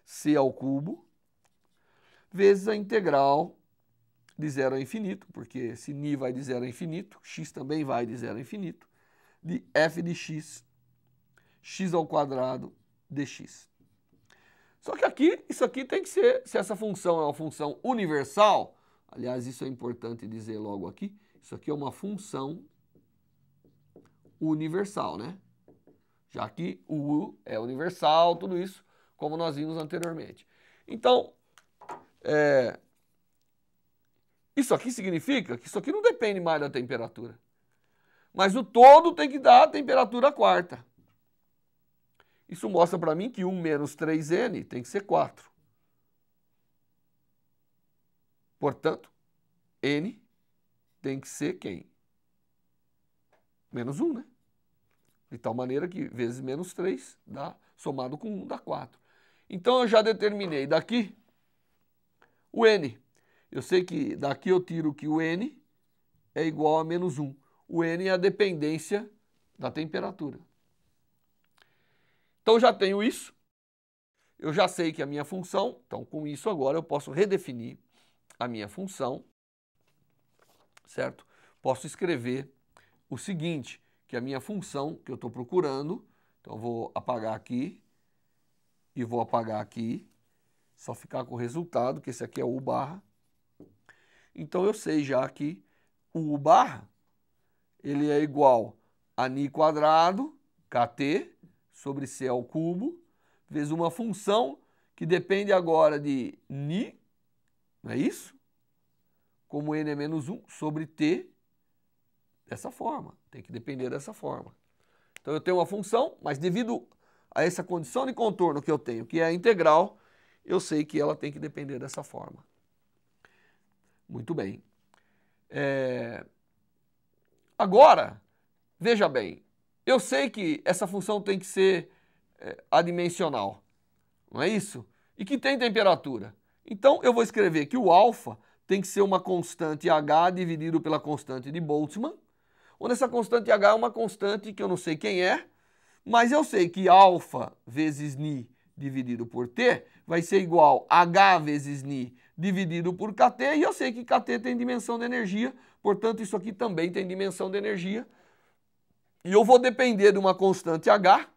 c ao cubo, vezes a integral de 0 a infinito, porque se ni vai de 0 a infinito, x também vai de 0 a infinito, de f de x, x ao quadrado dx. Só que aqui, isso aqui tem que ser, se essa função é uma função universal, aliás, isso é importante dizer logo aqui, isso aqui é uma função universal, né? Já que o U é universal, tudo isso, como nós vimos anteriormente. Então, isso aqui significa que isso aqui não depende mais da temperatura. Mas o todo tem que dar a temperatura quarta. Isso mostra para mim que 1 menos 3n tem que ser 4. Portanto, n tem que ser quem? Menos 1, né? De tal maneira que vezes menos 3, somado com 1, dá 4. Então, eu já determinei daqui o n. Eu sei que daqui eu tiro que o n é igual a menos 1. O n é a dependência da temperatura. Então, já tenho isso. Eu já sei que a minha função, então com isso agora eu posso redefinir a minha função, certo? Posso escrever o seguinte, que a minha função que eu estou procurando, então eu vou apagar aqui e vou apagar aqui, só ficar com o resultado, que esse aqui é o U barra. Então eu sei já que o U barra, ele é igual a ni quadrado, kt, sobre c ao cubo, vezes uma função que depende agora de ni, não é isso? Como n é menos 1, sobre t, dessa forma. Tem que depender dessa forma. Então eu tenho uma função, mas devido a essa condição de contorno que eu tenho, que é a integral, eu sei que ela tem que depender dessa forma. Muito bem. Agora, veja bem, eu sei que essa função tem que ser adimensional, não é isso? E que tem temperatura. Então, eu vou escrever que o alfa tem que ser uma constante H dividido pela constante de Boltzmann, onde essa constante H é uma constante que eu não sei quem é, mas eu sei que alfa vezes ni dividido por T vai ser igual a H vezes ni dividido por Kt, e eu sei que Kt tem dimensão de energia, portanto isso aqui também tem dimensão de energia. E eu vou depender de uma constante H,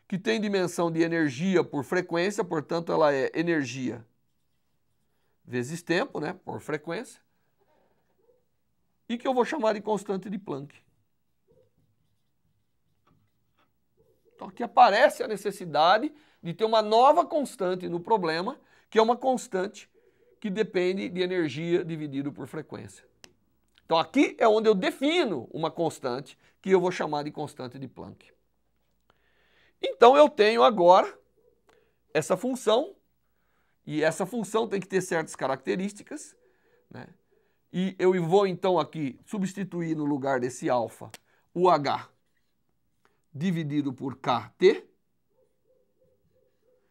que tem dimensão de energia por frequência, portanto ela é energia vezes tempo, né, por frequência, e que eu vou chamar de constante de Planck. Então aqui aparece a necessidade de ter uma nova constante no problema, que é uma constante que depende de energia dividido por frequência. Então aqui é onde eu defino uma constante que eu vou chamar de constante de Planck. Então eu tenho agora essa função, e essa função tem que ter certas características, né? E eu vou então aqui substituir no lugar desse alfa o H dividido por Kt.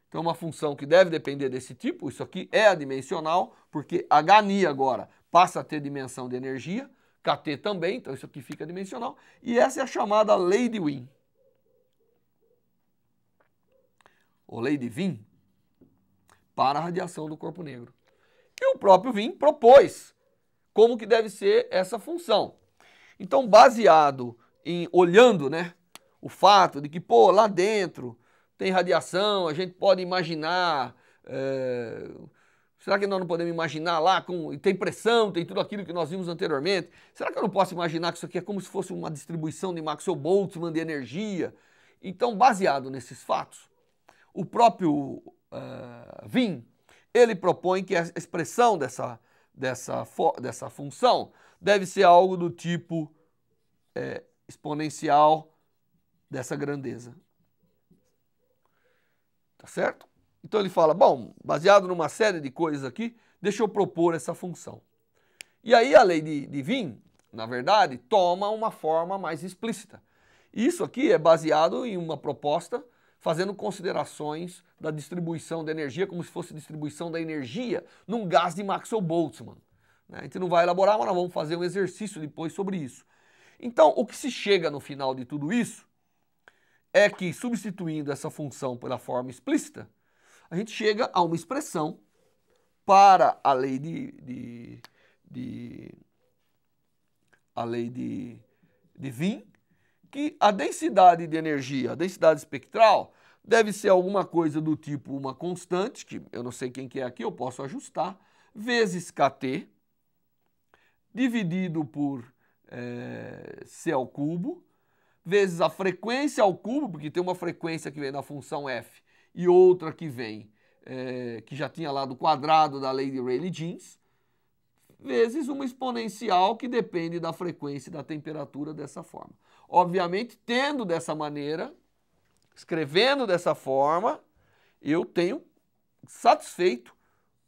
Então uma função que deve depender desse tipo, isso aqui é adimensional, porque Hni agora passa a ter dimensão de energia, Kt também, então isso aqui fica dimensional, e essa é a chamada lei de Wien. Ou lei de Wien, para a radiação do corpo negro. E o próprio Wien propôs como que deve ser essa função. Então, baseado em, olhando, né, o fato de que, pô, lá dentro tem radiação, a gente pode imaginar, será que nós não podemos imaginar lá, tem pressão, tem tudo aquilo que nós vimos anteriormente? Será que eu não posso imaginar que isso aqui é como se fosse uma distribuição de Maxwell-Boltzmann de energia? Então, baseado nesses fatos, o próprio Wien, ele propõe que a expressão dessa função deve ser algo do tipo exponencial dessa grandeza. Tá certo? Então ele fala, bom, baseado numa série de coisas aqui, deixa eu propor essa função. E aí a lei de Wien, na verdade, toma uma forma mais explícita. Isso aqui é baseado em uma proposta fazendo considerações da distribuição da energia como se fosse distribuição da energia num gás de Maxwell-Boltzmann. A gente não vai elaborar, mas nós vamos fazer um exercício depois sobre isso. Então, o que se chega no final de tudo isso é que, substituindo essa função pela forma explícita, a gente chega a uma expressão para a lei de Wien, que a densidade de energia, a densidade espectral, deve ser alguma coisa do tipo uma constante, que eu não sei quem que é aqui, eu posso ajustar, vezes Kt, dividido por C ao cubo, vezes a frequência ao cubo, porque tem uma frequência que vem da função f e outra que vem, que já tinha lá do quadrado da lei de Rayleigh-Jeans, vezes uma exponencial que depende da frequência e da temperatura dessa forma. Obviamente, tendo dessa maneira, escrevendo dessa forma, eu tenho satisfeito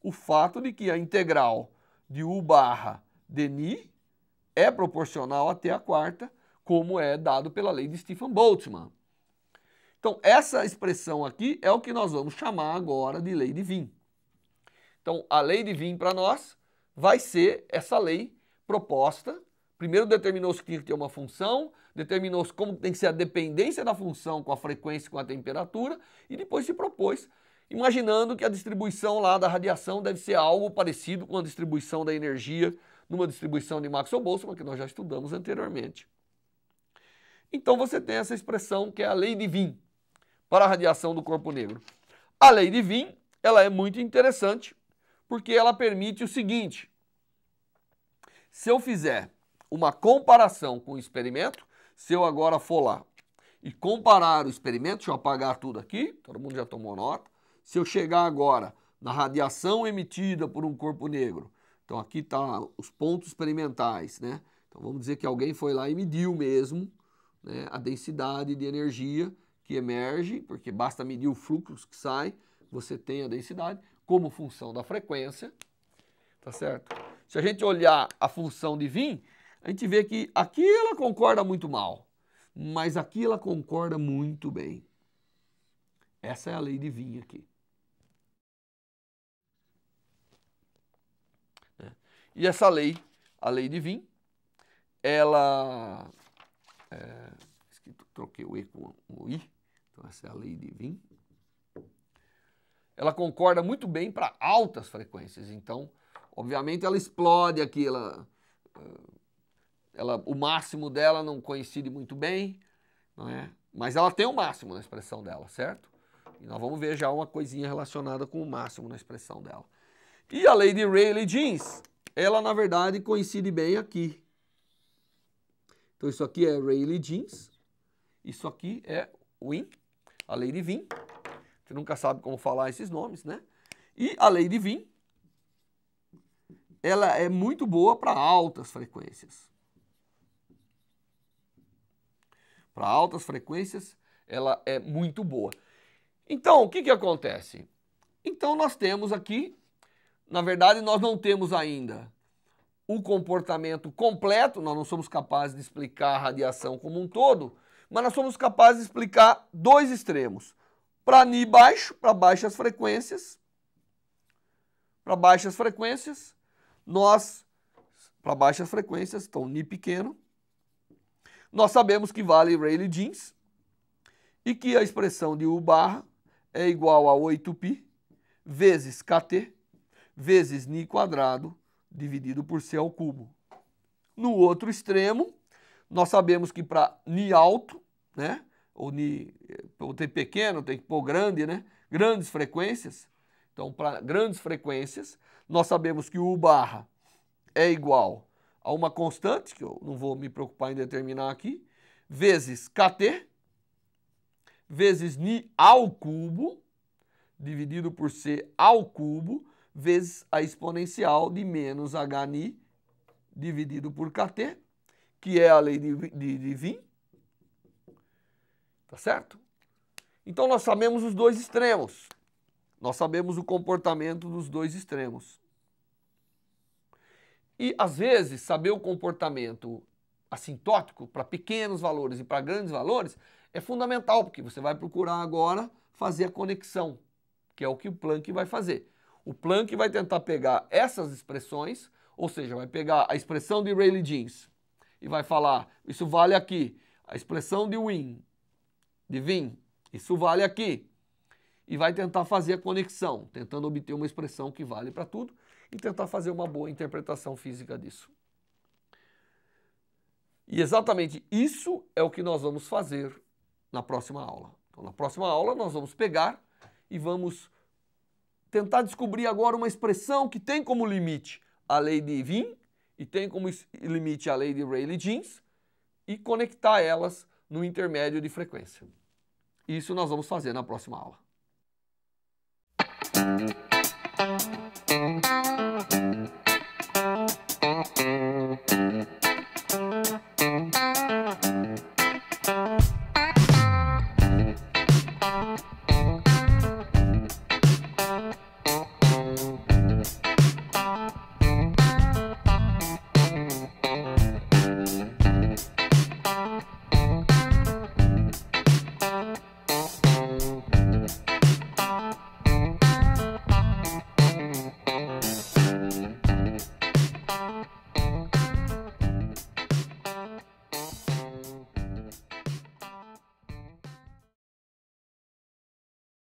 o fato de que a integral de U barra dni é proporcional até a quarta, como é dado pela lei de Stefan-Boltzmann. Então, essa expressão aqui é o que nós vamos chamar agora de lei de Wien. Então, a lei de Wien para nós vai ser essa lei proposta. Primeiro determinou-se que tinha que ter uma função, determinou-se como tem que ser a dependência da função com a frequência e com a temperatura, e depois se propôs, imaginando que a distribuição lá da radiação deve ser algo parecido com a distribuição da energia numa distribuição de Maxwell-Boltzmann, que nós já estudamos anteriormente. Então você tem essa expressão que é a lei de Wien para a radiação do corpo negro. A lei de Wien, ela é muito interessante porque ela permite o seguinte: se eu fizer uma comparação com o experimento, se eu agora for lá e comparar o experimento, deixa eu apagar tudo aqui, todo mundo já tomou nota. Se eu chegar agora na radiação emitida por um corpo negro, então aqui está os pontos experimentais, né? Então vamos dizer que alguém foi lá e mediu mesmo, né, a densidade de energia que emerge, porque basta medir o fluxo que sai, você tem a densidade como função da frequência, tá certo? se a gente olhar a função de Wien, a gente vê que aqui ela concorda muito mal, mas aqui ela concorda muito bem. Essa é a lei de Wien aqui. E essa lei, a lei de Wien, ela... troquei o E com o I, então essa é a lei de Wien. Ela concorda muito bem para altas frequências, então, obviamente, ela explode aqui, o máximo dela não coincide muito bem, não é? Mas ela tem o máximo na expressão dela, certo? E nós vamos ver já uma coisinha relacionada com o máximo na expressão dela. E a lei de Rayleigh-Jeans, ela na verdade coincide bem aqui. Então isso aqui é Rayleigh-Jeans, isso aqui é Wien, a lei de Wien. Você nunca sabe como falar esses nomes, né? E a lei de Wien, ela é muito boa para altas frequências. Para altas frequências, ela é muito boa. Então, o que acontece? Então, nós temos aqui, na verdade, nós não temos ainda o comportamento completo, nós não somos capazes de explicar a radiação como um todo, mas nós somos capazes de explicar dois extremos. Para Ni baixo, para baixas frequências, então Ni pequeno, nós sabemos que vale Rayleigh-Jeans e que a expressão de U barra é igual a 8π vezes kT vezes Ni quadrado dividido por C ao cubo. No outro extremo, nós sabemos que para Ni alto, né, ou Ni, ou T pequeno, tem que pôr grande, né, grandes frequências. Então, para grandes frequências, nós sabemos que o U barra é igual a uma constante, que eu não vou me preocupar em determinar aqui, vezes kT, vezes Ni ao cubo, dividido por C ao cubo, vezes a exponencial de menos Hni dividido por kT, que é a lei de Wien. Tá certo? Então nós sabemos os dois extremos. Nós sabemos o comportamento dos dois extremos. E, às vezes, saber o comportamento assintótico para pequenos valores e para grandes valores é fundamental, porque você vai procurar agora fazer a conexão, que é o que o Planck vai fazer. O Planck vai tentar pegar essas expressões, ou seja, vai pegar a expressão de Rayleigh-Jeans e vai falar, isso vale aqui, a expressão de Wien, isso vale aqui, e vai tentar fazer a conexão, tentando obter uma expressão que vale para tudo e tentar fazer uma boa interpretação física disso. E exatamente isso é o que nós vamos fazer na próxima aula. Então, na próxima aula nós vamos pegar e vamos tentar descobrir agora uma expressão que tem como limite a lei de Wien e tem como limite a lei de Rayleigh-Jeans e conectar elas no intermédio de frequência. Isso nós vamos fazer na próxima aula.